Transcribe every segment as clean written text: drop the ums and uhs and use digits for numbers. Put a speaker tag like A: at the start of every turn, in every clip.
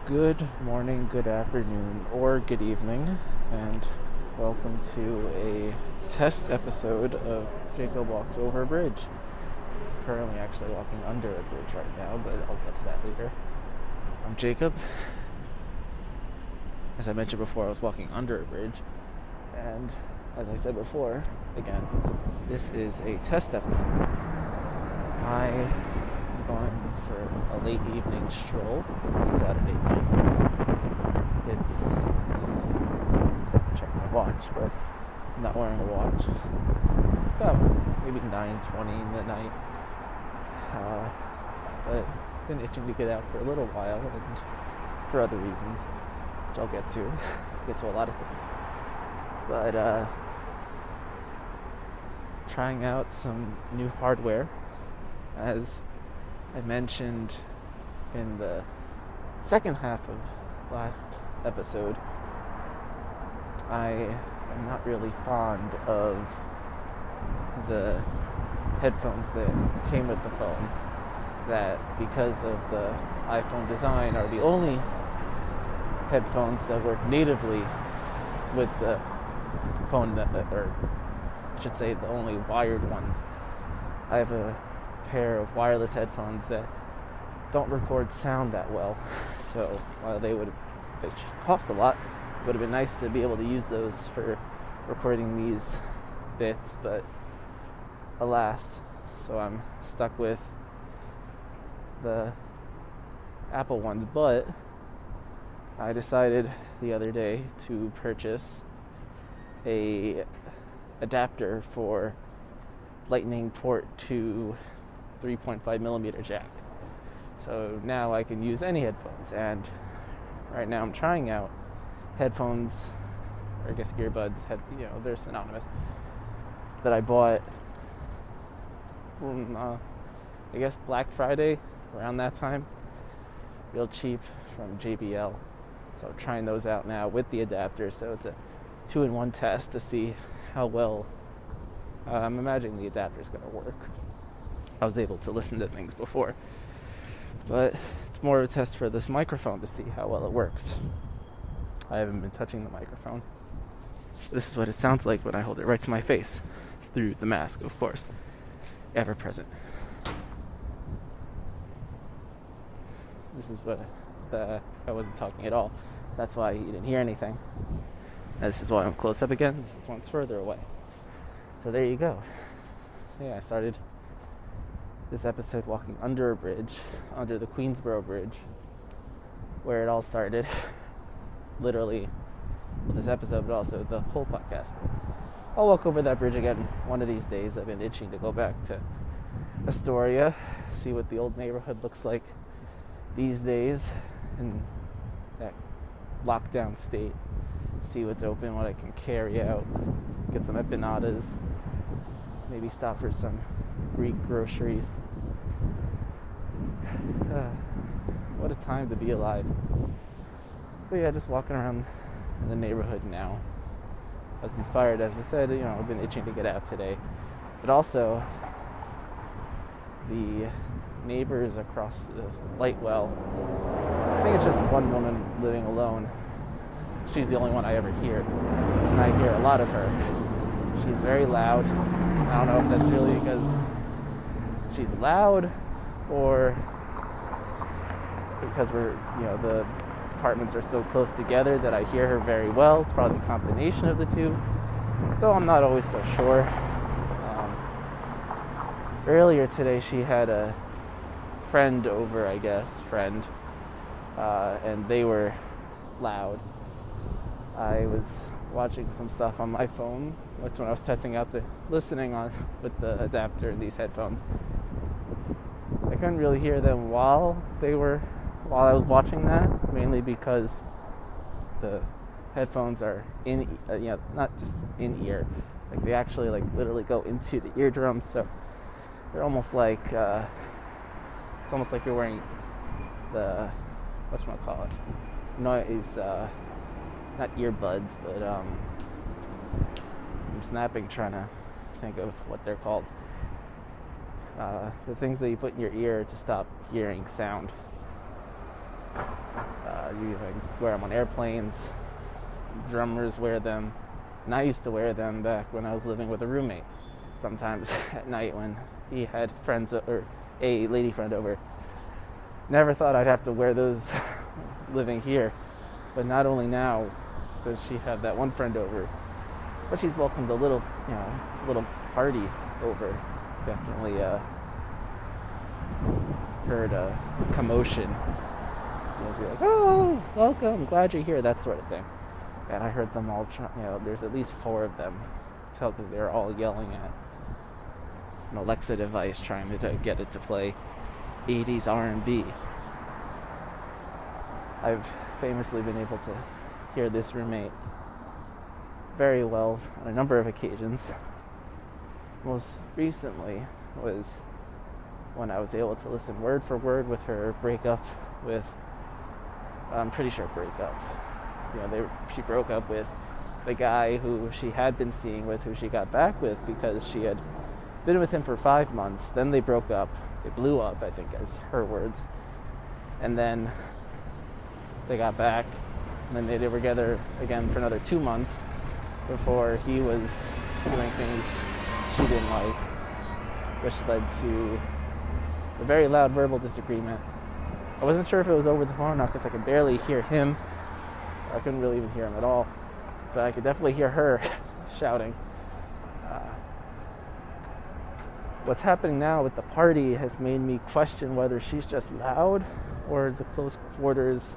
A: Good morning, good afternoon, or good evening, and welcome to a test episode of Jacob Walks Over a Bridge. Currently actually walking under a bridge right now, but I'll get to that later. I'm Jacob. As I mentioned before, I was walking under a bridge, and as I said before, again, this is a test episode. I am going for a late evening stroll, Saturday night. I have to check my watch, but I'm not wearing a watch. It's about maybe 9:20 in the night. But I've been itching to get out for a little while, and for other reasons, which I'll get to. Get to a lot of things. But trying out some new hardware. As I mentioned in the second half of last episode, I am not really fond of the headphones that came with the phone, that because of the iPhone design are the only headphones that work natively with the phone, or I should say the only wired ones. I have a pair of wireless headphones that don't record sound that well, so while they cost a lot, it would have been nice to be able to use those for recording these bits, but alas, so I'm stuck with the Apple ones. But I decided the other day to purchase a adapter for Lightning port to 3.5 millimeter jack. So now I can use any headphones, and right now I'm trying out headphones, or I guess earbuds, they're synonymous, that I bought I guess Black Friday, around that time, real cheap, from JBL. So I'm trying those out now with the adapter, so it's a 2-in-1 test to see how well I'm imagining the adapter is going to work. I was able to listen to things before, but it's more of a test for this microphone to see how well it works. I haven't been touching the microphone. This is what it sounds like when I hold it right to my face, through the mask, of course, ever present. This is what I wasn't talking at all. That's why you didn't hear anything. And this is why I'm close up again. This is one's further away. So there you go. So yeah, I started this episode walking under a bridge, under the Queensboro Bridge, where it all started. Literally, with this episode, but also the whole podcast. I'll walk over that bridge again one of these days. I've been itching to go back to Astoria, see what the old neighborhood looks like these days in that lockdown state. See what's open, what I can carry out, get some empanadas, maybe stop for some Greek groceries. What a time to be alive. But yeah, just walking around the neighborhood now. I was inspired, as I said, I've been itching to get out today. But also, the neighbors across the light well, I think it's just one woman living alone. She's the only one I ever hear, and I hear a lot of her. She's very loud. I don't know if that's really because she's loud or because the apartments are so close together that I hear her very well. It's probably a combination of the two, though I'm not always so sure. Earlier today, she had a friend over, and they were loud. I was watching some stuff on my phone. That's when I was testing out the listening on with the adapter and these headphones. I couldn't really hear them while I was watching that, mainly because the headphones are not just in ear, like they actually literally go into the eardrums, so they're almost like it's almost like you're wearing the whatchamacallit noise, not earbuds, but I'm snapping trying to think of what they're called. The things that you put in your ear to stop hearing sound. You wear them on airplanes. Drummers wear them. And I used to wear them back when I was living with a roommate. Sometimes at night when he had friends or a lady friend over. Never thought I'd have to wear those living here. But not only now does she have that one friend over, but she's welcomed a little party over. Definitely heard a commotion. Like, oh, welcome, glad you're here, that sort of thing. And I heard them all, there's at least 4 of them, because they're all yelling at an Alexa device trying to get it to play 80s R&B. I've famously been able to hear this roommate very well on a number of occasions. Most recently was when I was able to listen word for word with her breakup with, I'm pretty sure breakup. She broke up with the guy who she had been seeing with, who she got back with because she had been with him for 5 months. Then they broke up. They blew up, I think, as her words. And then they got back. And then they were together again for another 2 months before he was doing things she didn't like, which led to a very loud verbal disagreement. I wasn't sure if it was over the phone or not because I could barely hear him. I couldn't really even hear him at all, but I could definitely hear her shouting. What's happening now with the party has made me question whether she's just loud or the close quarters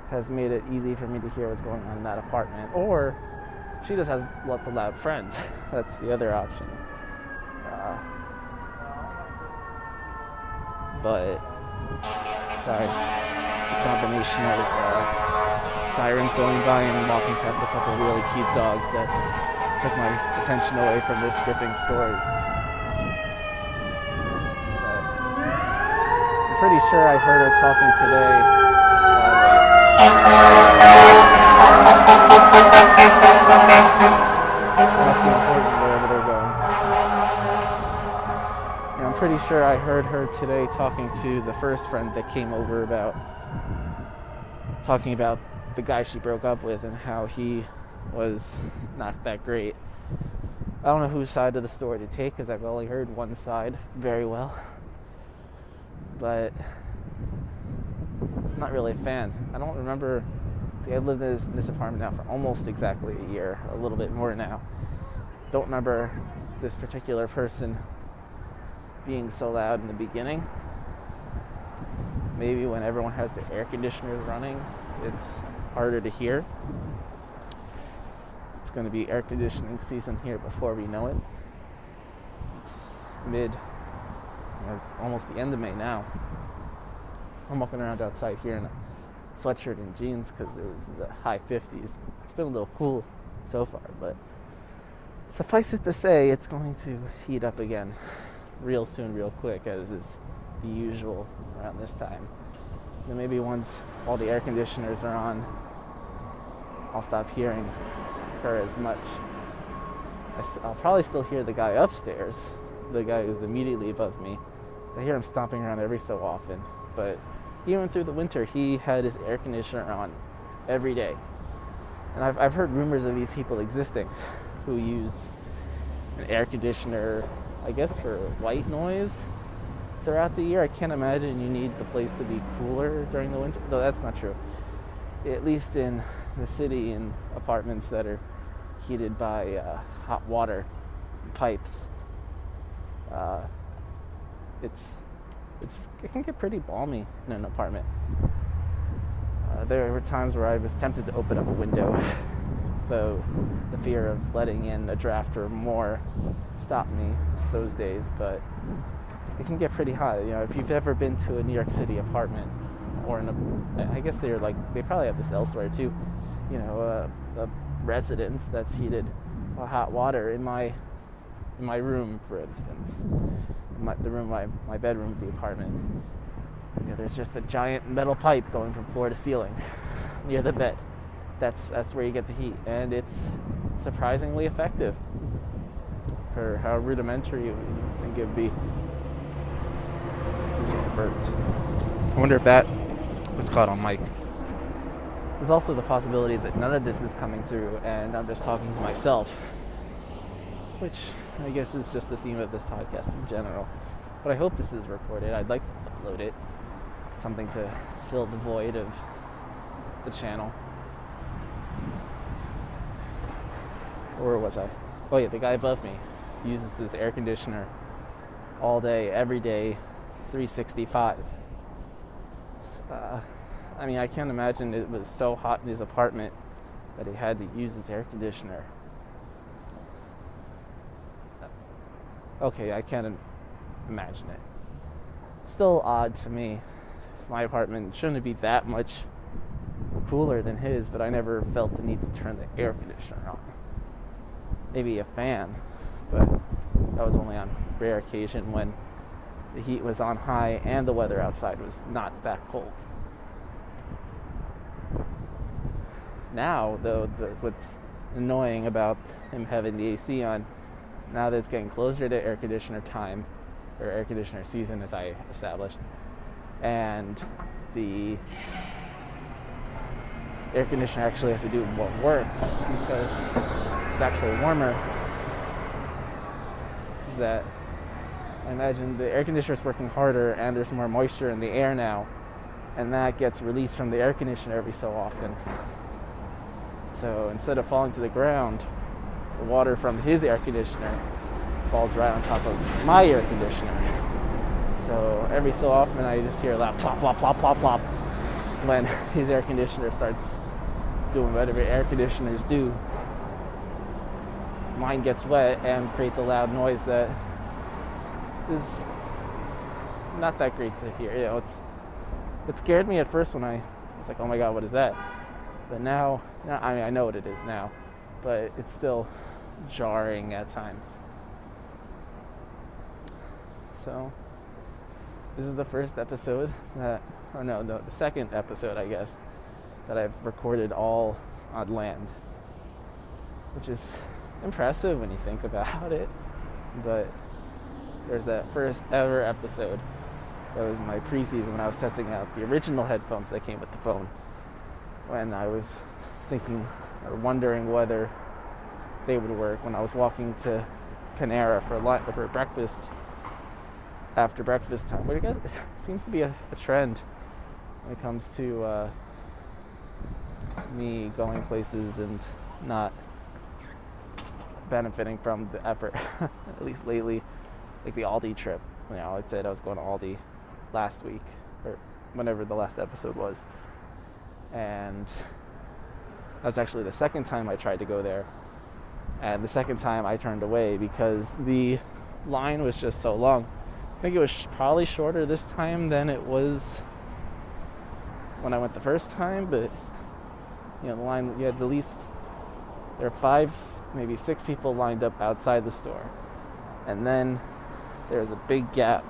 A: has made it easy for me to hear what's going on in that apartment, or she just has lots of loud friends. That's the other option. But sorry, it's a combination of sirens going by and walking past a couple of really cute dogs that took my attention away from this gripping story. But I'm pretty sure I heard her talking today. Must be important wherever they're going. I'm pretty sure I heard her today talking to the first friend that came over talking about the guy she broke up with and how he was not that great. I don't know whose side of the story to take because I've only heard one side very well. But I'm not really a fan. I don't remember. I've lived in this apartment now for almost exactly a year, a little bit more now. Don't remember this particular person being so loud in the beginning. Maybe when everyone has the air conditioners running, it's harder to hear. It's going to be air conditioning season here before we know it. It's almost the end of May now. I'm walking around outside here in a sweatshirt and jeans because it was in the high 50s. It's been a little cool so far, but suffice it to say, it's going to heat up again real soon, real quick, as is the usual around this time. Then maybe once all the air conditioners are on, I'll stop hearing her as much. I'll probably still hear the guy upstairs, the guy who's immediately above me. I hear him stomping around every so often, but even through the winter, he had his air conditioner on every day. And I've heard rumors of these people existing who use an air conditioner, I guess, for white noise throughout the year. I can't imagine you need the place to be cooler during the winter, though that's not true. At least in the city, in apartments that are heated by hot water pipes, it can get pretty balmy in an apartment. There were times where I was tempted to open up a window, though the fear of letting in a draft or more stopped me those days. But it can get pretty hot. If you've ever been to a New York City apartment, or I guess they probably have this elsewhere too. A residence that's heated by hot water. In my room, for instance, my bedroom of the apartment, there's just a giant metal pipe going from floor to ceiling near the bed. That's where you get the heat, and it's surprisingly effective for how rudimentary you think it would be. It's getting burnt. I wonder if that was caught on mic. There's also the possibility that none of this is coming through and I'm just talking to myself, which I guess is just the theme of this podcast in general. But I hope this is recorded. I'd like to upload it, something to fill the void of the channel. Or was I? Oh yeah, the guy above me uses this air conditioner all day, every day, 365. I mean, I can't imagine it was so hot in his apartment that he had to use his air conditioner. Okay, I can't imagine it. Still odd to me. My apartment shouldn't be that much cooler than his, but I never felt the need to turn the air conditioner on. Maybe a fan, but that was only on rare occasion when the heat was on high and the weather outside was not that cold. Now, though, what's annoying about him having the AC on, now that it's getting closer to air conditioner time, or air conditioner season as I established, and the air conditioner actually has to do more work because it's actually warmer, is that I imagine the air conditioner is working harder and there's more moisture in the air now, and that gets released from the air conditioner every so often. So instead of falling to the ground, the water from his air conditioner falls right on top of my air conditioner. So every so often I just hear a loud plop, plop, plop, plop, plop when his air conditioner starts doing whatever air conditioners do. Mine gets wet and creates a loud noise that is not that great to hear. You know, it scared me at first when I was like, oh my god, what is that? But now, I mean, I know what it is now, but it's still jarring at times. So, this is the first episode the second episode, I guess, that I've recorded all on land, which is impressive when you think about it. But there's that first ever episode that was my preseason when I was testing out the original headphones that came with the phone, when I was thinking or wondering whether they would work when I was walking to Panera for breakfast after breakfast time. But I guess it seems to be a trend when it comes to me going places and not benefiting from the effort, at least lately. Like the Aldi trip. You know, I said I was going to Aldi last week, or whenever the last episode was. And that was actually the second time I tried to go there. And the second time I turned away because the line was just so long. I think it was probably shorter this time than it was when I went the first time, but you know, the line, you had at least, there were 5, maybe 6 people lined up outside the store. And then there's a big gap,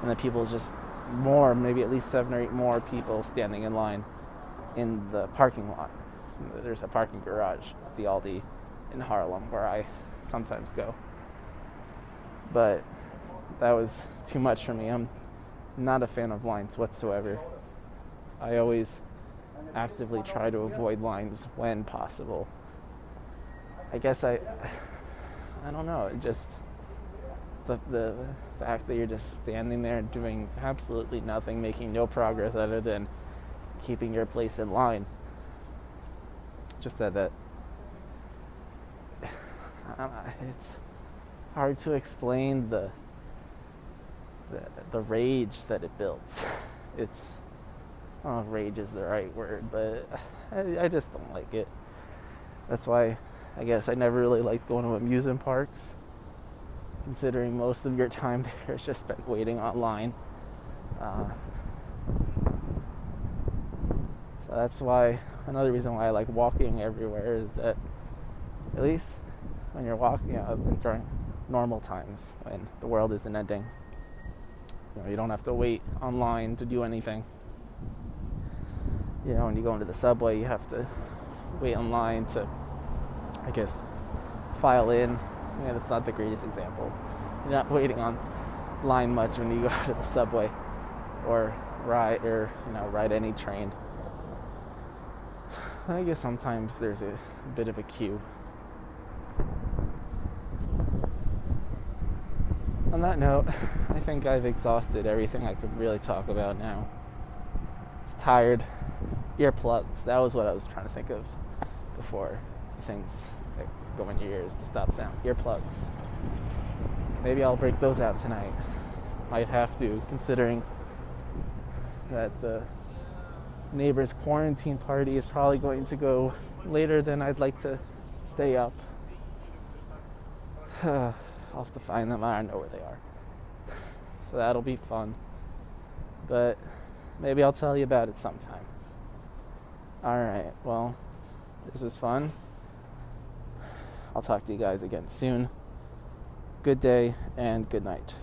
A: and the people just more, maybe at least 7 or 8 more people standing in line in the parking lot. There's a parking garage at the Aldi in Harlem where I sometimes go. But that was too much for me. I'm not a fan of lines whatsoever. I always actively try to avoid lines when possible. I guess I don't know, it just the fact that you're just standing there doing absolutely nothing, making no progress other than keeping your place in line. Just that it's hard to explain the rage that it builds. It's, I don't know if rage is the right word, but I just don't like it. That's why I guess I never really liked going to amusement parks, considering most of your time there is just spent waiting online. So that's why, another reason why I like walking everywhere is that at least when you're walking, during normal times, when the world isn't ending, you don't have to wait online to do anything. When you go into the subway, you have to wait online to, I guess, file in. Yeah, that's not the greatest example. You're not waiting on line much when you go to the subway, or ride any train. I guess sometimes there's a bit of a queue. On that note, I think I've exhausted everything I could really talk about now. It's tired. Earplugs. That was what I was trying to think of before. Things that go in your ears to stop sound. Earplugs. Maybe I'll break those out tonight. Might have to, considering that the neighbor's quarantine party is probably going to go later than I'd like to stay up. I'll have to find them. I don't know where they are. So that'll be fun. But maybe I'll tell you about it sometime. Alright, well, this was fun. I'll talk to you guys again soon. Good day and good night.